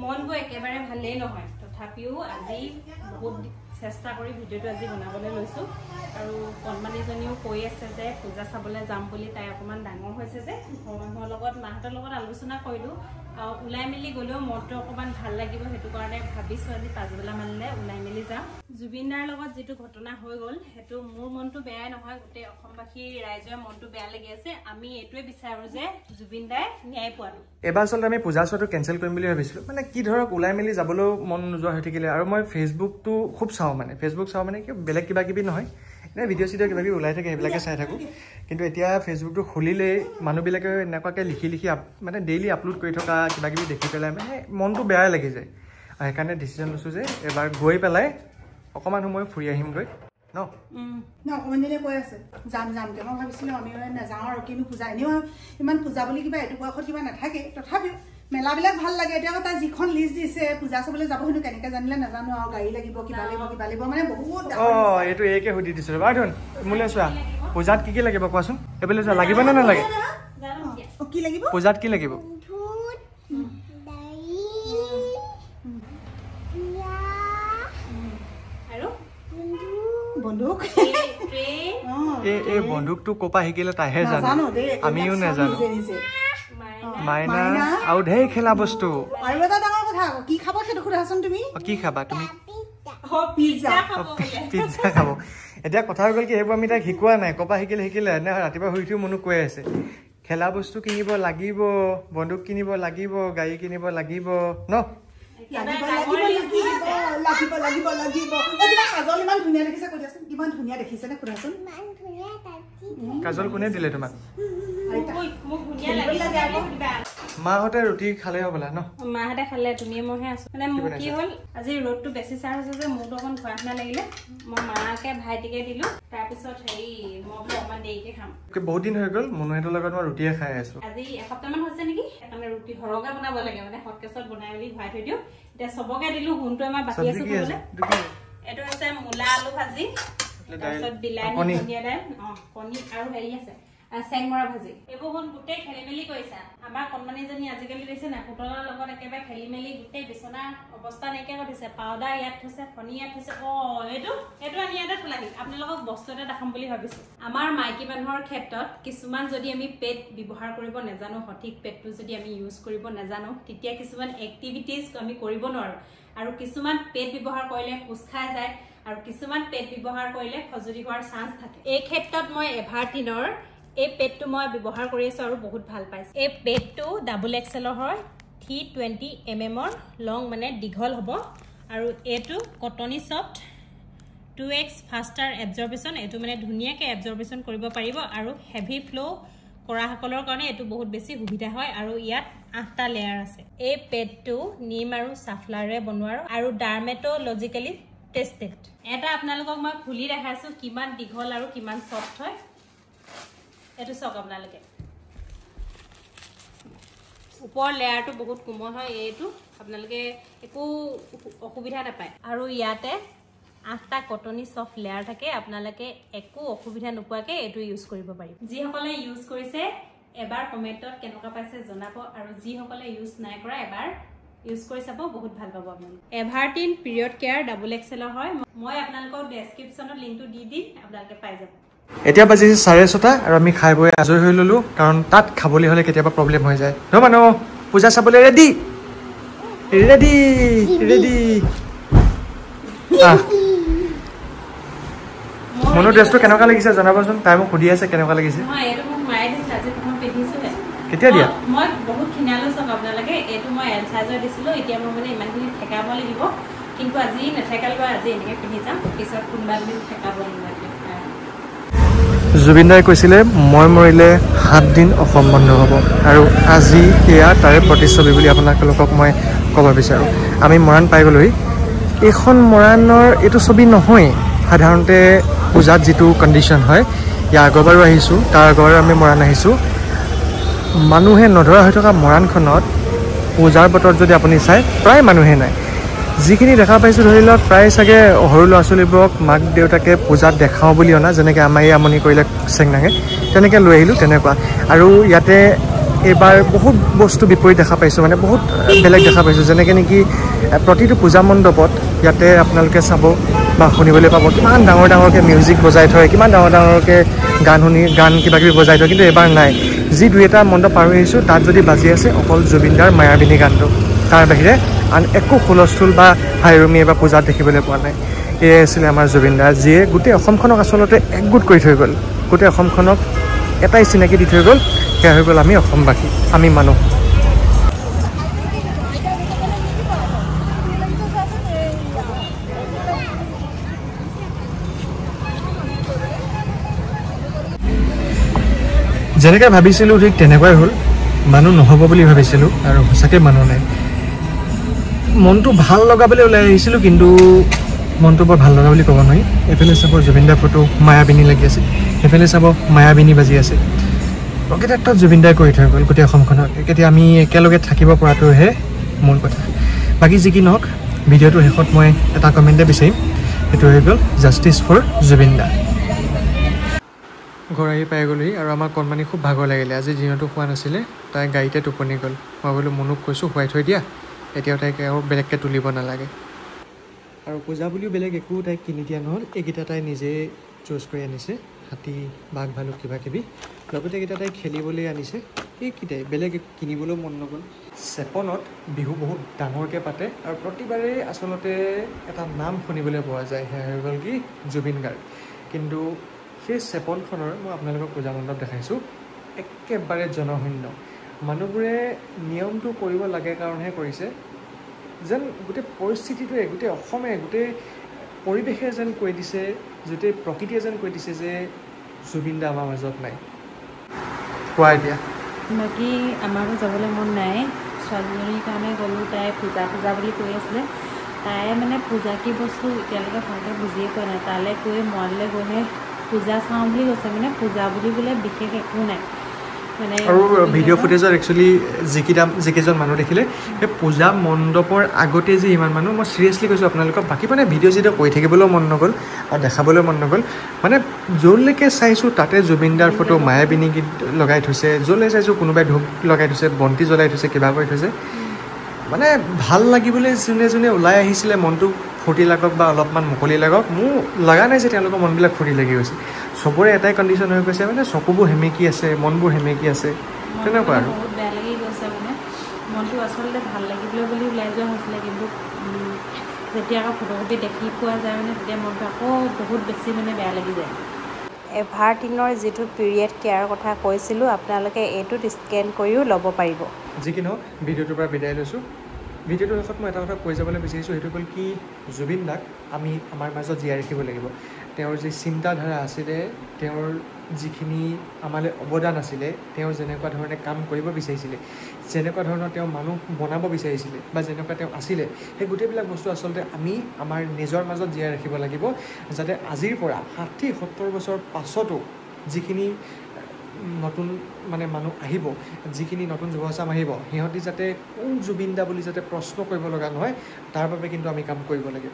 মনবোৰ একেবাৰে ভালেই নহয় তথাপিও আজি বহুত চেষ্টা কৰি ভিডিঅ'টো আজি বনাবলৈ লৈছোঁ আৰু কণমানিজনীও কৈ আছে যে পূজা চাবলৈ যাম বুলি তাই অকণমান ডাঙৰ হৈছে যে ঘৰৰ মানুহৰ লগত মাহঁতৰ লগত আলোচনা কৰিলোঁ ওলাই মেলি গ'লেও মনটো অকণমান ভাল লাগিব সেইটো কাৰণে ভাবিছোঁ আজি পাছবেলা মানলৈ ওলাই মেলি যাম জুবিন দাৰ লগত যিটো ঘটনা হৈ গ'ল সেইটো মোৰ মনটো বেয়াই নহয় গোটেই অসমবাসীৰ ৰাইজৰ মনটো বেয়া লাগি আছে আমি এইটোৱে বিচাৰোঁ যে জুবিন দাই ন্যায় পোৱাটো এবাৰ আচলতে আমি পূজা চোৱাটো কেঞ্চেল কৰিম বুলি ভাবিছিলোঁ মানে কি ধৰক ওলাই মেলি যাবলৈও মন নোযোৱা হৈ থাকিলে আৰু মই ফেচবুকটো খুব চাওঁ মানে ফেচবুক চাওঁ মানে কি বেলেগ কিবা কিবি নহয় এনে ভিডিঅ' চিডিঅ' কিবা কিবি ওলাই থাকে সেইবিলাকে চাই থাকোঁ কিন্তু এতিয়া ফেচবুকটো খুলিলেই মানুহবিলাকে এনেকুৱাকৈ লিখি মানে ডেইলি আপলোড কৰি থকা কিবা কিবি দেখি পেলাই মানে মনটো বেয়াই লাগি যায় আৰু সেইকাৰণে ডিচিশ্যন লৈছোঁ যে এবাৰ গৈ পেলাই অকণমান সময় ফুৰি আহিমগৈ ন অকণমান দিনে কৈ আছে যাম যামকৈ মই ভাবিছিলোঁ আমি নাযাওঁ আৰু কিনো পূজা এনেও ইমান পূজা বুলি কিবা এইটো বয়সত কিবা নাথাকে তথাপিও মেলাবিলাক ভাল লাগে এতিয়া তাই যিখন লিষ্ট দিছে পূজা চাবলৈ যাব কিন্তু কেনেকৈ জানিলে নাজানো আৰু গাড়ী লাগিব কিবা লাগিব মানে বহুত এইটো এইকে সুধি দিছোঁ বাৰু ধন মোলৈ চোৱা পূজাত কি লাগিব কোৱাচোন এইফালে চোৱা লাগিব নে নালাগে কি লাগিব পূজাত কি লাগিব বন্দুক এই বন্দুকটো ক'ৰ পৰা শিকিলে তাইহে জানো আমিও নাজানো মাইনা আৰু ঢেৰ খেলা বস্তু আৰু এটা ডাঙৰ কথা কি খাব সেইটো সোধাচোন তুমি কি খাবা তুমি পিজ্জা খাব এতিয়া কথা হৈ গ'ল কি সেইবোৰ আমি তাইক শিকোৱা নাই ক'ৰ পৰা শিকিলে এনে ৰাতিপুৱা শুই উঠিও মনো কৈ আছে খেলা বস্তু কিনিব লাগিব বন্দুক কিনিব লাগিব গাড়ী কিনিব লাগিব ন কাজল কোনে দিলে তোমাক মাহঁতে ৰুটি খালে হ'বলা ন মাহঁতে খালে তুমি মইহে আছো মানে মোৰ কি হ'ল আজি ৰ'দটো বেছি চাৰ হৈছে যে মোৰতো অকণ খোৱা শুনা লাগিলে মই মাকে ভাইটিকে দিলো তাৰপিছত হেৰি মই অকণমান দেৰিকে খাম বহুত দিন হৈ গ'ল মনুহেঁতৰ লগত মই ৰুটিয়ে খাই আছো আজি এসপ্তাহমান হৈছে নেকি সেইকাৰণে ৰুটি সৰহকৈ বনাব লাগে মানে হটকেছত বনাই মেলি ভৰাই থৈ দিওঁ এতিয়া চবকে দিলো হুনটো আমাৰ বাকী আছে খাবলৈ এইটো হৈছে মূলা আলু ভাজি তাৰপিছত বিলাহী ধনিয়া দাইল কণী আৰু হেৰি আছে চেংমৰা ভাজি এইবোৰ হুন গোটেই খেলি মেলি কৰিছা আমাৰ কণমানিজনী আজিকালি দিছে না পুতলাৰ লগত একেবাৰে খেলি মেলি গোটেই বিচনা অৱস্থা নাইকিয়া কৰি দিছে পাউডাৰ ইয়াত থৈছে ফণী ইয়াত থৈছে এইটো আনি ইয়াতে থলাহি আপোনালোকক বস্তু এটা দেখাম বুলি ভাবিছো আমাৰ মাইকী মানুহৰ ক্ষেত্ৰত কিছুমান যদি আমি পেড ব্যৱহাৰ কৰিব নাজানো সঠিক পেডটো যদি আমি ইউজ কৰিব নাজানো তেতিয়া কিছুমান এক্টিভিটিজ আমি কৰিব নোৱাৰো আৰু কিছুমান পেড ব্যৱহাৰ কৰিলে কোচ খাই যায় আৰু কিছুমান পেড ব্যৱহাৰ কৰিলে খজুলি হোৱাৰ চান্স থাকে এই ক্ষেত্ৰত মই এভাৰটিনৰ এই পেডটো মই ব্যৱহাৰ কৰি আছো আৰু বহুত ভাল পাইছো এই পেডটো ডাবল এক্সেলৰ হয় 320 mm লং মানে দীঘল হ'ব আৰু এইটো কটনী সফট 2x ফাষ্টাৰ এবজৰ্বেশ্যন এইটো মানে ধুনীয়াকৈ এবজৰ্বেশ্যন কৰিব পাৰিব আৰু হেভি ফ্ল' কৰাসকলৰ কাৰণে এইটো বহুত বেছি সুবিধা হয় আৰু ইয়াত 8টা লেয়াৰ আছে এই পেডটো নিম আৰু সাফলাৰে বনোৱা আৰু ডাৰ্মেটলজিকেলি টেষ্টেড এটা আপোনালোকক মই খুলি দেখাইছো কিমান দীঘল আৰু কিমান সফট হয় এইটো চাওক আপোনালোকে ওপৰ লেয়াৰটো বহুত কোমল হয় এইটো আপোনালোকে একো অসুবিধা নাপায় আৰু ইয়াতে 8টা কটনী সফট লেয়াৰ থাকে আপোনালোকে একো অসুবিধা নোপোৱাকৈ এইটো ইউজ কৰিব পাৰিব যিসকলে ইউজ কৰিছে এবাৰ কমেণ্টত কেনেকুৱা পাইছে জনাব আৰু যিসকলে ইউজ নাই কৰা এবাৰ ইউজ কৰি চাব বহুত ভাল পাব আপোনালোকে এভাৰটিন পিৰিয়ড কেয়াৰ ডাবল এক্সেলৰ হয় মই আপোনালোকক ডেছক্ৰিপশ্যনত লিংকটো দি দিম আপোনালোকে পাই যাব এতিয়া বাজিছে 6:30 আৰু আমি খাই বৈ আজৰি হৈ ললো কাৰণ তাত খাবলৈ হ'লে কেতিয়াবা প্ৰব্লেম হৈ যায় ন মানুহ পূজা চাবলৈ ৰেডি মনৰ ড্ৰেছটো কেনেকুৱা লাগিছে জনাবচোন তাই মোক সুধি আছে কেনেকুৱা লাগিছে কেতিয়া দিয়া মই বহুত খিনালো চাওক আপোনালোকে এইটো মই এল সাইজৰ দিছিলো এতিয়া মই মানে ইমানখিনি ঠেকাব লাগিব কিন্তু আজি নেঠেকাল বা আজি এনেকৈ পিন্ধি যাম পিছত কোনোবা দিন ঠেকাব লাগিব জুবিন দাই কৈছিলে মই মৰিলে 7 দিন অসম বন্ধ হ'ব আৰু আজি এয়া তাৰে প্ৰতিচ্ছবি বুলি আপোনালোকক মই ক'ব বিচাৰোঁ আমি মৰাণ পাই গ'লোহি এইখন মৰাণৰ এইটো ছবি নহয় সাধাৰণতে পূজাত যিটো কণ্ডিশ্যন হয় ইয়াৰ আগৰবাৰো আহিছোঁ তাৰ আগৰবাৰো আমি মৰাণ আহিছোঁ মানুহে নধৰা হৈ থকা মৰাণখনত পূজাৰ বতৰত যদি আপুনি চাই প্ৰায় মানুহে নাই যিখিনি দেখা পাইছোঁ ধৰি লওক প্ৰায় চাগে সৰু ল'ৰা ছোৱালীবোৰক মাক দেউতাকে পূজাত দেখাওঁ বুলি অনা যেনেকৈ আমাৰ এই আমনি কৰিলে চেংনাঙে তেনেকৈ লৈ আহিলোঁ তেনেকুৱা আৰু ইয়াতে এইবাৰ বহুত বস্তু বিপৰীত দেখা পাইছোঁ, মানে বহুত বেলেগ দেখা পাইছোঁ। যেনেকৈ নেকি প্ৰতিটো পূজা মণ্ডপত ইয়াতে আপোনালোকে চাব বা শুনিবলৈ পাব কিমান ডাঙৰ ডাঙৰকৈ মিউজিক বজাই থয়, কিমান ডাঙৰ ডাঙৰকৈ গান কিবাকিবি বজাই থয়, কিন্তু এইবাৰ নাই। যি দুই এটা মণ্ডপ পাৰ হৈ আহিছোঁ তাত যদি বাজি আছে অকল জুবিনদাৰ মায়াবিনী গানটো, তাৰ বাহিৰে আন একো হুলস্থুল বা হাইৰমি বা পূজাত দেখিবলৈ পোৱা নাই। এয়াই আছিলে আমাৰ জুবিনদা, যিয়ে গোটেই অসমখনক আচলতে একগোট কৰি থৈ গ'ল, গোটেই অসমখনক এটাই চিনাকি দি থৈ গ'ল, সেয়া হৈ গ'ল আমি অসমবাসী, আমি মানুহ। যেনেকৈ ভাবিছিলোঁ ঠিক তেনেকুৱাই হ'ল, মানুহ নহ'ব বুলি ভাবিছিলোঁ আৰু সঁচাকৈ মানুহ নাই। মনটো ভাল লগাবলৈ ওলাই আহিছিলোঁ, কিন্তু মনটো বৰ ভাল লগা বুলি ক'ব নোৱাৰি। এফালে চাব জুবিনদাৰ ফটো মায়াবিনী লাগি আছে, সেইফালে চাব মায়াবিনী বাজি আছে। প্ৰকৃতাৰ্থত জুবিনদাই কৰি থৈ গ'ল গোটেই অসমখনক। এতিয়া আমি একেলগে থাকিব পৰাটোহে মূল কথা। বাকী যি কি নহওক, ভিডিঅ'টোৰ শেষত মই এটা কমেণ্টে বিচাৰিম, সেইটো হৈ গ'ল জাষ্টিছ ফৰ জুবিনদা। ঘৰ আহি পাই গ'লোহি আৰু আমাৰ কণমানি খুব ভাগৰ লাগিলে। আজি দিনতো খোৱা নাছিলে, তাই গাড়ীতে টোপনি গ'ল। মই বোলো মনুক কৈছোঁ শুৱাই থৈ দিয়া, এতিয়াও তাইক আৰু বেলেগকৈ তুলিব নালাগে। আৰু পূজা বুলিও বেলেগ একো তাইক কিনি দিয়া নহ'ল, এইকেইটা তাই নিজে চুজ কৰি আনিছে, হাতী বাঘ ভালুক কিবা কিবি, লগতে এইকেইটা তাই খেলিবলৈ আনিছে। এইকেইটাই, বেলেগ কিনিবলৈও মন নগ'ল। চেপনত বিহু বহুত ডাঙৰকৈ পাতে আৰু প্ৰতিবাৰেই আচলতে এটা নাম শুনিবলৈ পোৱা যায়, সেয়া হৈ গ'ল কি জুবিন গাৰ্গ। কিন্তু সেই চেপনখনৰ মই আপোনালোকক পূজা মণ্ডপ দেখাইছোঁ, একেবাৰে জনশূন্য। মানুহবোৰে নিয়মটো কৰিব লাগে কাৰণেহে কৰিছে, যেন গোটেই পৰিস্থিতিটোৱে, গোটেই অসমে, গোটেই পৰিৱেশে যেন কৈ দিছে, গোটেই প্ৰকৃতিয়ে যেন কৈ দিছে যে জুবিনদা আমাৰ মাজত নাই। কোৱা এতিয়া। বাকী আমাৰো যাবলৈ মন নাই, ছোৱালীজনীৰ কাৰণে গ'লোঁ। তাই পূজা বুলি কৈ আছিলে, তাই মানে পূজা কি বস্তু এতিয়ালৈকে ভালকৈ বুজিয়ে পোৱা নাই। তালৈ গৈ মনলৈ গৈহে পূজা চাওঁ বুলি কৈছে, মানে পূজা বুলিবলৈ বিশেষ একো নাই মানে। আৰু ভিডিঅ' ফুটেজত একচুৱেলি যিকেইজন মানুহ দেখিলে, সেই পূজা মণ্ডপৰ আগতে যে ইমান মানুহ, মই চিৰিয়াছলি কৈছোঁ আপোনালোকক, বাকী মানে ভিডিঅ' কৈ থাকিবলৈও মন নগ'ল আৰু দেখাবলৈও মন নগ'ল। মানে য'লৈকে চাইছোঁ তাতে জুবিনদাৰ ফটো, মায়াবিনী গীত লগাই থৈছে, য'লৈ চাইছোঁ কোনোবাই ধূপ লগাই থৈছে, বন্তি জ্বলাই থৈছে, কিবা কৰি থৈছে। মানে ভাল লাগিবলৈ যোনে যোনে ওলাই আহিছিলে, মনটো ফূৰ্তি লাগক বা অলপমান মুকলি লাগক, মোৰ লগা নাই যে তেওঁলোকৰ মনবিলাক ফূৰ্তি লাগি গৈছে। চবৰে এটাই কণ্ডিশ্যন হৈ গৈছে, মানে চকুবোৰ সেমেকি আছে, মনবোৰ সেমেকি আছে, তেনেকুৱা আৰু। বহুত বেয়া লাগি গৈছে, মানে মনটো আচলতে ভাল লাগিবলৈ বুলি ওলাই যোৱা হৈছিলে, কিন্তু যেতিয়া আকৌ ফটোকপি দেখি পোৱা যায় মানে তেতিয়া মনটো আকৌ বহুত বেছি মানে বেয়া লাগি যায়। এভাৰটিনৰ যিটো পিৰিয়ড কেয়াৰ কথা কৈছিলোঁ, আপোনালোকে এইটোত স্কেন কৰিও ল'ব পাৰিব। যি কি নহওক, ভিডিঅ'টোৰ পৰা বিদায় লৈছোঁ। ভিডিঅ'টোৰ শেষত মই এটা কথা কৈ যাবলৈ বিচাৰিছোঁ, সেইটো হ'ল কি জুবিনদাক আমি আমাৰ মাজত জীয়াই ৰাখিব লাগিব। তেওঁৰ যি চিন্তাধাৰা আছিলে, তেওঁৰ যিখিনি আমালৈ অৱদান আছিলে, তেওঁ যেনেকুৱা ধৰণে কাম কৰিব বিচাৰিছিলে, যেনেকুৱা ধৰণৰ তেওঁ মানুহ বনাব বিচাৰিছিলে বা যেনেকুৱা তেওঁ আছিলে, সেই গোটেইবিলাক বস্তু আচলতে আমি আমাৰ নিজৰ মাজত জীয়াই ৰাখিব লাগিব, যাতে আজিৰ পৰা 60-70 বছৰ পাছতো যিখিনি নতুন মানে মানুহ আহিব, যিখিনি নতুন যুৱচাম আহিব, সিহঁতি যাতে কোন জুবিনদা বুলি যাতে প্ৰশ্ন কৰিব লগা নহয়, তাৰ বাবে কিন্তু আমি কাম কৰিব লাগিব।